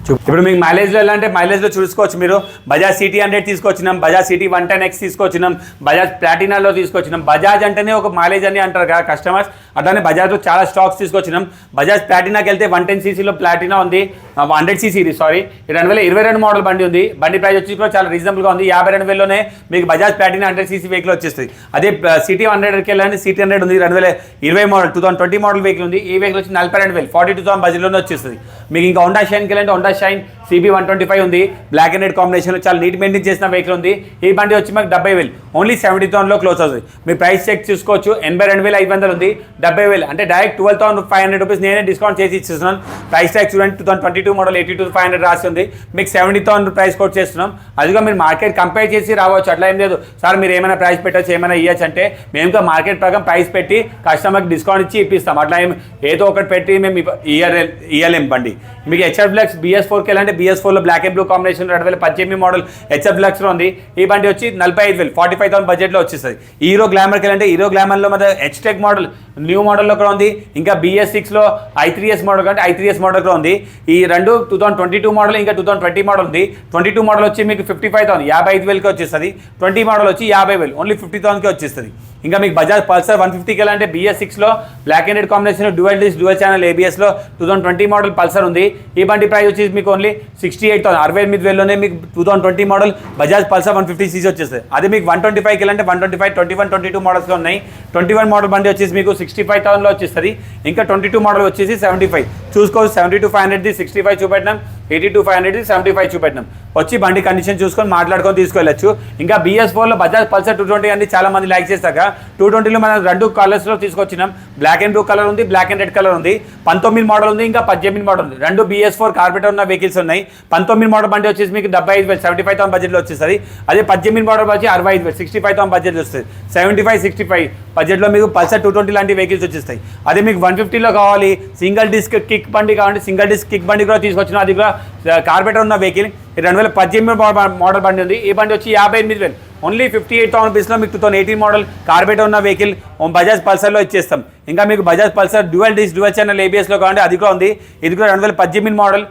ఇప్పుడు మీకు మైలేజ్లో వెళ్ళాలంటే మైలేజ్లో చూసుకోవచ్చు. మీరు బజాజ్ సిటీ 100 తీసుకొచ్చినాం, బజాజ్ సిటీ 110X తీసుకొచ్చినాం, బజాజ్ ప్లాటినాలో తీసుకొచ్చినాం. బజాజ్ అంటేనే ఒక మైలేజ్ అని అంటారు కదా కస్టమర్స్, అట్లానే బజాజ్లో చాలా స్టాక్స్ తీసుకొచ్చినాం. బజాజ్ ప్లాటినాకి వెళ్తే 110 cc ప్లాటినా ఉంది, 100 cc సారీ, 2022 మోడల్ బండి ఉంది. బండి ప్రైస్ వచ్చి కూడా చాలా రీజనబుల్గా ఉంది. 52,000లోనే మీకు బజాజ్ ప్లాటినా 100 cc వెహికల్ వచ్చేస్తుంది. అదే సిటీ 100కి వెళ్ళండి, సిటీ 100 ఉంది 2020 మోడల్, 2020 మోడల్ వెహికల్ ఉంది. ఈ వెహికల్ వచ్చి 42,000 42,000 బడ్జెట్లోనే వచ్చేస్తుంది. మీకు ఇంకా హోండా షైన్కి వెళ్ళండి, హోండా షైన్ CB 125 ఉంది, బ్లాక్ అండ్ రెడ్ కాంబినేషన్లో చాలా నీట్ మెయింటైన్ చేసిన వెహికల్ ఉంది. ఈ బండి వచ్చి మాకు 70,000 ఓన్లీ 70,000లో క్లోజ్ అవుతుంది. మీ ప్రైస్ చెక్ చూసుకోవచ్చు. 82,500 ఉంది, 70,000 అంటే డైరెక్ట్ 12,500 రూపీస్ నేనే డిస్కౌంట్ చేసి ఇస్తున్నాను. ప్రైస్ ట్యాగ్ చూడండి, 2022 మోడల్ 82,500 రాసి ఉంది. మీకు 70,000 ప్రైస్ కోట్ చేస్తున్నాం. అదిగా మీరు మార్కెట్ కంపేర్ చేసి రావచ్చు, అట్లా ఏం లేదు. సార్ మీరు ఏమైనా ప్రైస్ పెట్టచ్చు, ఏమైనా ఇవ్వచ్చు అంటే మేము మార్కెట్ ప్రకారం ప్రైస్ పెట్టి కస్టమర్కి డిస్కౌంట్ ఇచ్చి ఇప్పిస్తాం. అట్లా ఏదో ఒకటి పెట్టి మేము ఇయ్యలేం బండి. మీకు హెచ్ఎఫ్ డిలక్స్ BS4కి వెళ్ళంటే BS4లో black and blue combination 2018 model HF డిలక్స్లో ఉంది. ఈ బండి వచ్చి 45,000 45,000 బడ్జెట్లో వచ్చేస్తుంది. హీరో గ్లామర్కి వెళ్ళంటే హీరో గ్లామర్లో మన హెచ్టెక్ మోడల్ న్యూ మోడల్లో కూడా ఉంది. ఇంకా BS6లో i3s మోడల్ కంటే i3s మోడల్ కూడా ఉంది. ఈ రెండు 2022 మోడల్ ఇంకా 2020 మోడల్ ఉంది. 22 మోడల్ వచ్చి మీకు 55,000 55,000కి వచ్చేస్తుంది. 20 మోడల్ వచ్చి 50,000 ఓన్లీ 50,000కి వచ్చేస్తుంది. ఇంకా మీకు బజాజ్ పల్సర్ 150కి వెళ్ళంటే BS6లో black and red combination dual disc dual channel ABSలో 2020 మోడల్ పల్సర్ ఉంది. ఈ బండి ప్రైస్ వచ్చి మీకు ఓన్లీ 68,000 68,000లోనే మీకు 2020 మోడల్ బజాజ్ పల్సర్ 150cc వచ్చేస్తుంది. అదే మీకు 125కి వెళ్ళంటే 125 21 22 మోడల్స్లో ఉన్నాయి. 21 మోడల్ బండి వచ్చేసి మీకు 65,000లో వచ్చేస్తుంది. ఇంకా 22 మోడల్ వచ్చేసి 75 చూసుకోవచ్చు. 72,500ది 65 చూపెట్టినాం, 82,500ది 75 చూపెట్టినాం. వచ్చి బండి కండిషన్ చూసుకొని మాట్లాడుకొని తీసుకెళ్ళచ్చు. ఇంకా BS4లో బజాజ్ పల్సర్ 220 అన్ని చాలా మంది లైక్ చేస్తాక 220లో మనం 2 కలర్స్లో తీసుకొచ్చినాం. బ్లాక్ అండ్ బ్లూ కలర్ ఉంది, బ్లాక్ అండ్ రెడ్ కలర్ ఉంది. 19 మోడల్ ఉంది, ఇంకా 18 మోడల్ ఉంది. 2 BS4 కార్పొరేటర్ ఉన్న వెహికల్స్ ఉన్నాయి. 19 మోడల్ బండి వచ్చేసి మీకు 75,000 75,000 బడ్జెట్లో వచ్చేస్తుంది. అదే 18 మోడల్ వచ్చి 65,000 65,000 బడ్జెట్ వస్తుంది. 75 65 బడ్జెట్లో మీకు పల్సర్ 220 లాంటి వెహికల్స్ వచ్చేస్తాయి. అదే మీకు 150లో కావాలి, సింగిల్ డిస్క్ కిక్ బండి కావాలంటే సింగిల్ డిస్క్ కిక్ బండి కూడా తీసుకొచ్చిన. అది కూడా కార్పొరేటర్ ఉన్న వెహికల్ 2018 మోడల్ బండి ఉంది. ఈ బండి వచ్చి 58,000 ఓన్లీ 58,000 రూపీస్లో మీకు 2018 మోడల్ కార్బేటర్ ఉన్న వెహికల్ బజాజ్ పల్సర్లో ఇచ్చేస్తాం. ఇంకా మీకు Bajaj Pulsar dual disc dual channel ABSలో కావాలంటే అది కూడా ఉంది. ఇది కూడా 2018 model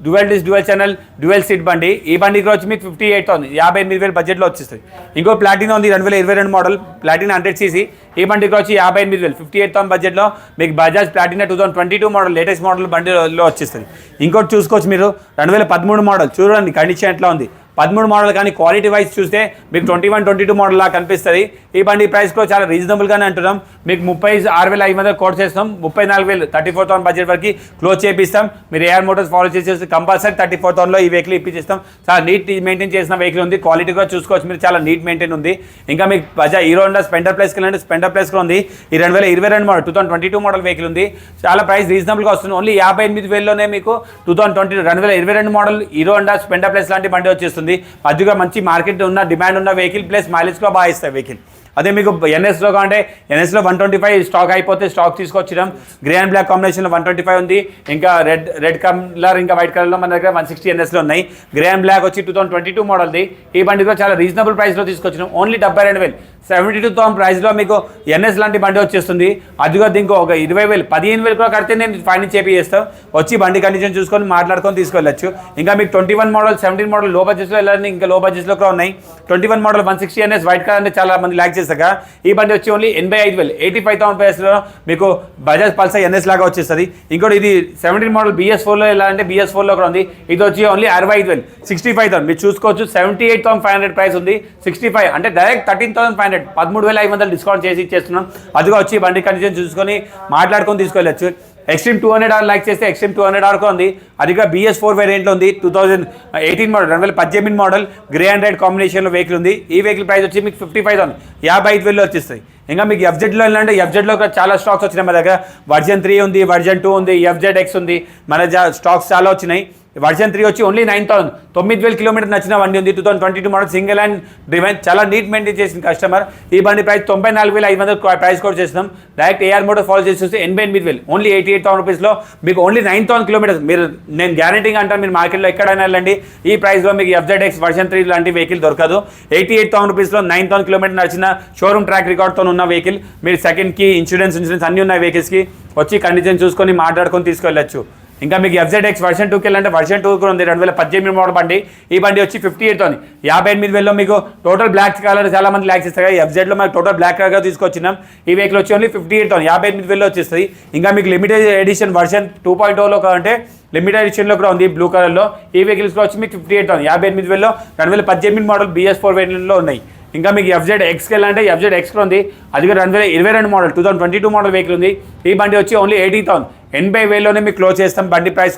dual disc dual channel dual seat బండి. ఈ బండి కూడా వచ్చి మీకు 58,000 58,000 బడ్జెట్లో వచ్చేస్తుంది. ఇంకో ప్లాటినా ఉంది 2022 మోడల్ ప్లాటినా 100cc. ఈ బండి కూడా వచ్చి 58,000 58,000 బడ్జెట్లో మీకు Bajaj Platina 2022 model latest model బండిలో వచ్చేస్తుంది. ఇంకోటి చూసుకోవచ్చు మీరు 2013 మోడల్ చూడండి కండిషన్ ఎట్లా ఉంది. 13 మోడల్ కానీ క్వాలిటీ వైజ్ చూస్తే మీకు 21 22 మోడల్ లా కనిపిస్తుంది. ఈ బండి ప్రైస్ కూడా చాలా రీజనబుల్గానే అంటున్నాం. మీకు 36,500 కోట్ చేస్తాం. 34,000 34,000 బడ్జెట్ వరకు క్లోజ్ చేపిస్తాం. మీరు AR మోటార్స్ ఫాలో చేసేసి కంపల్సరీ 34,000లో ఈ వెహికల్ ఇప్పించేస్తాం. చాలా నీట్ మెయింటైన్ చేసిన వెహికల్ ఉంది. క్వాలిటీ కూడా చూసుకోవచ్చు మీరు, చాలా నీట్ మెయింటైన్ ఉంది. ఇంకా మీకు బజాజ్ హీరో హోండా స్పెండర్ ప్లస్కి వెళ్ళండి, స్పెండర్ ప్లస్ కూడా ఉంది. ఈ 2022 మోడల్ 2022 మోడల్ వెహికల్ ఉంది. చాలా ప్రైస్ రీజనబుల్గా వస్తుంది. ఓన్లీ 58,000లోనే మీకు 2022 మోడల్ హీరో హోండా స్పెండర్ ప్లస్ లాంటి బండి వచ్చేస్తుంది. అదిగా మంచి మార్కెట్ ఉన్న డిమాండ్ ఉన్న వెహికల్ ప్లస్ మైలేజ్ కూడా బాగా ఇస్తాయి వెహికల్. అదే మీకు NSలో కావాలంటే NSలో 125 స్టాక్ అయిపోతే స్టాక్ తీసుకొచ్చినాం. గ్రే అండ్ బ్లాక్ కాంబినేషన్లో 125 ఉంది. ఇంకా రెడ్ కలర్ ఇంకా వైట్ కలర్లో మన దగ్గర 160 NSలో ఉన్నాయి. గ్రే అండ్ బ్లాక్ వచ్చి 2022 మోడల్ది. ఈ బండి కూడా చాలా రీజనబుల్ ప్రైస్లో తీసుకొచ్చినాం. ఓన్లీ 72,000 72,000 ప్రైస్లో మీకు NS లాంటి బండి వచ్చేస్తుంది. అదిగా దీనికి ఒక 20,000 15,000 కూడా కడితే నేను ఫైనాన్స్ చేపిస్తాను. వచ్చి బండి కండిషన్ చూసుకొని మాట్లాడుకొని తీసుకెళ్ళచ్చు. ఇంకా మీకు 21 మోడల్ 17 మోడల్ లో బడ్జెట్లో వెళ్ళాలని ఇంకా లో బడ్జెట్లో కూడా ఉన్నాయి. 21 మోడల్ 160 NS వైట్ కలర్ అంటే చాలా మంది లైక్ చేస్తాక ఈ బండి వచ్చి ఓన్లీ 85,000 85,000 ప్రైస్లో మీకు బజాజ్ పల్సర్ NS లాగా వచ్చేస్తుంది. ఇంకోటి ఇది 17 మోడల్ BS4లో వెళ్ళాలంటే BS4లో కూడా ఉంది. ఇది వచ్చి ఓన్లీ 65,000 65,000 మీరు చూసుకోవచ్చు. 78,500 ప్రైస్ ఉంది. 65 అంటే డైరెక్ట్ 13,500 13,500 డిస్కౌంట్ చేసి ఇచ్చేస్తున్నాం. అదిగా వచ్చి బండి కండిషన్ చూసుకొని మాట్లాడుకొని తీసుకెళ్ళచ్చు. ఎక్స్ట్రీమ్ 200R లైక్ చేస్తే ఎక్స్ట్రీమ్ 200R కూడా ఉంది. అదిగా BS4 వేరియంట్లో ఉంది. 2018 model 2018 model grey and red కాంబినేషన్లో వెహికల్ ఉంది. ఈ వెహికల్ ప్రైస్ వచ్చి మీకు 55,000 55,000లో వచ్చేస్తాయి. ఇంకా మీకు FZలో వెళ్ళాలంటే FZలో చాలా స్టాక్స్ వచ్చినాయి మన దగ్గర. వర్జన్ 3 ఉంది, వర్జన్ 2 ఉంది, FZX ఉంది. మన స్టాక్స్ చాలా వచ్చినాయి. వర్జన్ 3 వచ్చి ఓన్లీ 9,000 9,000 కిలోమీటర్ నచ్చిన బండి ఉంది. 2022 మోడల్ సింగిల్ అండ్ డ్రివెన్ చాలా నీట్ మెయింటైన్ చేసిన కస్టమర్. ఈ బండి ప్రైస్ 94,500 ప్రైస్ కోడ్ చేస్తున్నాం. డైరెక్ట్ AR మోటార్ ఫాలో చేసి చూస్తే 88,000 ఓన్లీ 88,000 రూపీస్లో మీకు ఓన్లీ 9,000 కిలోమీటర్స్. మీరు నేను గ్యారెంటీగా అంటాను, మీరు మార్కెట్లో ఎక్కడైనా వెళ్ళండి ఈ ప్రైస్లో మీకు FZX వర్జన్ 3 లాంటి వెహికల్ దొరకదు. 88,000 రూపీస్లో 9,000 కిలోమీటర్ నచ్చిన షోరూమ్ ట్రాక్ రికార్డ్తో ఉన్న వెహికల్. మీరు సెకండ్కి ఇన్సూరెన్స్ అన్నీ ఉన్న వెహికల్స్కి వచ్చి కండిషన్ చూసుకొని మాట్లాడుకొని తీసుకెళ్ళచ్చు. ఇంకా మీకు FZX వర్షన్ 2కి వెళ్ళాలంటే వర్షన్ 2 కూడా ఉంది, 2018 మోడల్ బండి. ఈ బండి వచ్చి 58 58,000లో మీకు టోటల్ బ్లాక్ కలర్ చాలా మంది ల్యాక్స్ ఇస్తారు కదా, FZలో మనకు టోటల్ బ్లాక్ కలర్ తీసుకొచ్చినాం. ఈ వెహికల్ వచ్చి ఓన్లీ 58,000 58,000లో వచ్చేస్తుంది. ఇంకా మీకు లిమిటెడ్ ఎడిషన్ వర్షన్ 2.0లో అంటే లిమిటెడ్ ఎడిషన్లో కూడా ఉంది బ్లూ కలర్లో. ఈ వెహికల్స్లో వచ్చి మీకు 58,000 58,000లో 2018 మోడల్ BS4 వేరియంట్లో ఉన్నాయి. ఇంకా మీకు FZXకి వెళ్ళాలంటే FZX కూడా ఉంది, అది కూడా 2022 మోడల్ 2022 మోడల్ వెహికల్ ఉంది. ఈ బండి వచ్చి ఓన్లీ 80,000 80,000లోనే మీకు క్లోజ్ చేస్తాం. బండి ప్రైస్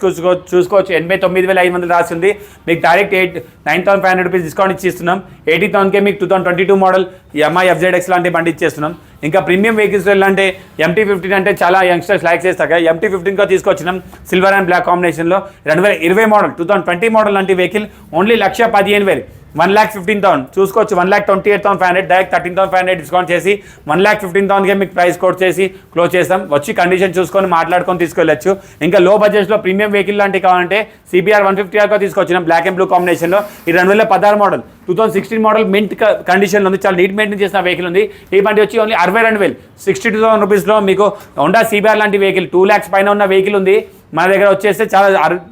చూసుకోవచ్చు 89,500 రాసింది. మీకు డైరెక్ట్ 9,500 రూపీస్ డిస్కౌంట్ ఇచ్చిస్తున్నాం. 80,000కే మీకు 2022 మోడల్ MI FZX లాంటి బండి ఇచ్చేస్తున్నాం. ఇంకా ప్రీమియం వెహికల్స్ వెళ్ళాలంటే MT-15 అంటే చాలా యంగ్స్టర్స్ లైక్ చేస్తారు కదా, MT-15గా తీసుకొచ్చినాం సిల్వర్ అండ్ బ్లాక్ కాంబినేషన్లో. 2020 మోడల్ 2020 మోడల్ లాంటి వెహికల్ ఓన్లీ 1,15,000 1,15,000 చూసుకోవచ్చు. 1,28,500 డైరెక్ట్ 13,500 డిస్కౌంట్ చేసి 1,15,000కే మీకు ప్రైస్ కోట్ చేసి క్లోజ్ చేస్తాం. వచ్చి కండిషన్ చూసుకొని మాట్లాడుకొని తీసుకెళ్ళచ్చు. ఇంకా లో బడ్జెట్లో ప్రీమియం వెహికల్ లాంటివి కావాలంటే CBR 150R తీసుకొచ్చినాం బ్లాక్ అండ్ బ్లూ కాంబినేషన్లో. ఈ 2016 మోడల్ 2016 మోడల్ మింట్ కండిషన్లో ఉంది, చాలా నీట్ మెయింటైన్ చేసిన వెహికల్ ఉంది. ఈ బండి వచ్చి ఓన్లీ 62,000 62,000 రూపీస్లో మీకు హోండా CBR లాంటి వెహికల్ 2 lakhs పైన ఉన్న వెహికల్ ఉంది. మన దగ్గర వచ్చేస్తే చాలా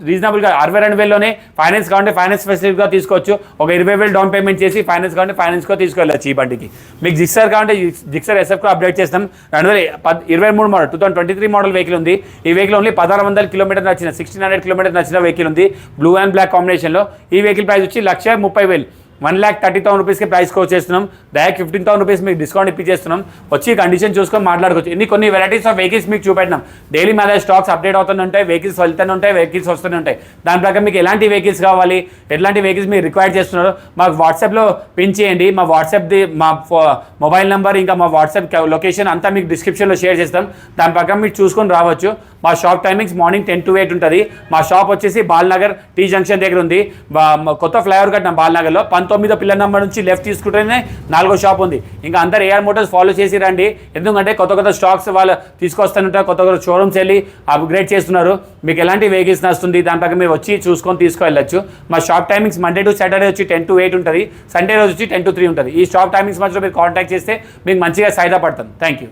రీజనబుల్గా 62,000లోనే ఫైనాన్స్ కావాలంటే ఫైనాన్స్ ఫెసిలిటీగా తీసుకోవచ్చు. ఒక 20,000 డౌన్ పేమెంట్ చేసి ఫైనాన్స్ కావాలంటే ఫైనాన్స్గా తీసుకెళ్ళచ్చు. ఈ బండికి మీకు జిక్సర్ కావాలంటే జిక్సర్ SF అప్డేట్ చేస్తాం. 2023 మోడల్ 2023 మోడల్ వెహికల్ ఉంది. ఈ వెహికల్ ఓన్లీ 1,600 కిలోమీటర్ నచ్చిన 1,600 కిలోమీటర్ నచ్చిన వెహికల్ ఉంది బ్లూ అండ్ బ్లాక్ కాంబినేషన్లో. ఈ వెహికల్ ప్రైస్ వచ్చి 1,30,000 1,30,000 రూపీస్కి ప్రైస్ కోట్ చేస్తున్నాం. డైరెక్ట్ 15,000 రూపీస్ మీకు డిస్కౌంట్ ఇప్పించేస్తున్నాం. వచ్చి కండిషన్ చూసుకొని మాట్లాడుకోవచ్చు. కొన్ని వెరైటీస్ ఆఫ్ వెహికల్స్ మీకు చూపెట్టినాం. డైలీ మన స్టాక్స్ అప్డేట్ అవుతూనే ఉంటాయి, వెహికల్స్ వెళ్తూనే ఉంటాయి, వెహికల్స్ వస్తూనే ఉంటాయి. దాని ప్రకారం మీకు ఎలాంటి వెహికల్స్ కావాలి, ఎట్లాంటి వెహికల్స్ మీరు రిక్వైర్ చేస్తున్నారో మాకు వాట్సాప్లో పిన్ చేయండి. మా వాట్సాప్ది మా మొబైల్ నెంబర్ ఇంకా మా వాట్సాప్ లొకేషన్ అంతా మీకు డిస్క్రిప్షన్లో షేర్ చేస్తాం. దాని ప్రకారం మీరు చూసుకొని రావచ్చు. మా షాప్ టైమింగ్స్ మార్నింగ్ 10 to 8 ఉంటుంది. మా షాప్ వచ్చేసి బాల్నగర్ T జంక్షన్ దగ్గర ఉంది. కొత్త ఫ్లైఓవర్ కట్టినాం బాల్నగర్లో. 19వ పిల్లర్ నెంబర్ నుంచి లెఫ్ట్ తీసుకుంటేనే 4వ షాప్ ఉంది. ఇంకా అందరు AR మోటార్స్ ఫాలో చేసి రండి, ఎందుకంటే కొత్త స్టాక్స్ వాళ్ళు తీసుకొస్తుంటారు. కొత్త షోరూమ్స్ వెళ్ళి అప్గ్రేడ్ చేస్తున్నారు. మీకు ఎలాంటి వెహికల్స్ నస్తుంది దాని ప్రకారం మీరు వచ్చి చూసుకొని తీసుకెళ్ళచ్చు. మా shop timings Monday to Saturday వచ్చి 10 to 8 ఉంటుంది. సండే రోజు వచ్చి 10 to 3 ఉంటుంది. ఈ షాప్ టైమింగ్స్ మధ్యలో మీరు కాంటాక్ట్ చేస్తే మీకు మంచిగా సహాయపడతాం. Thank you.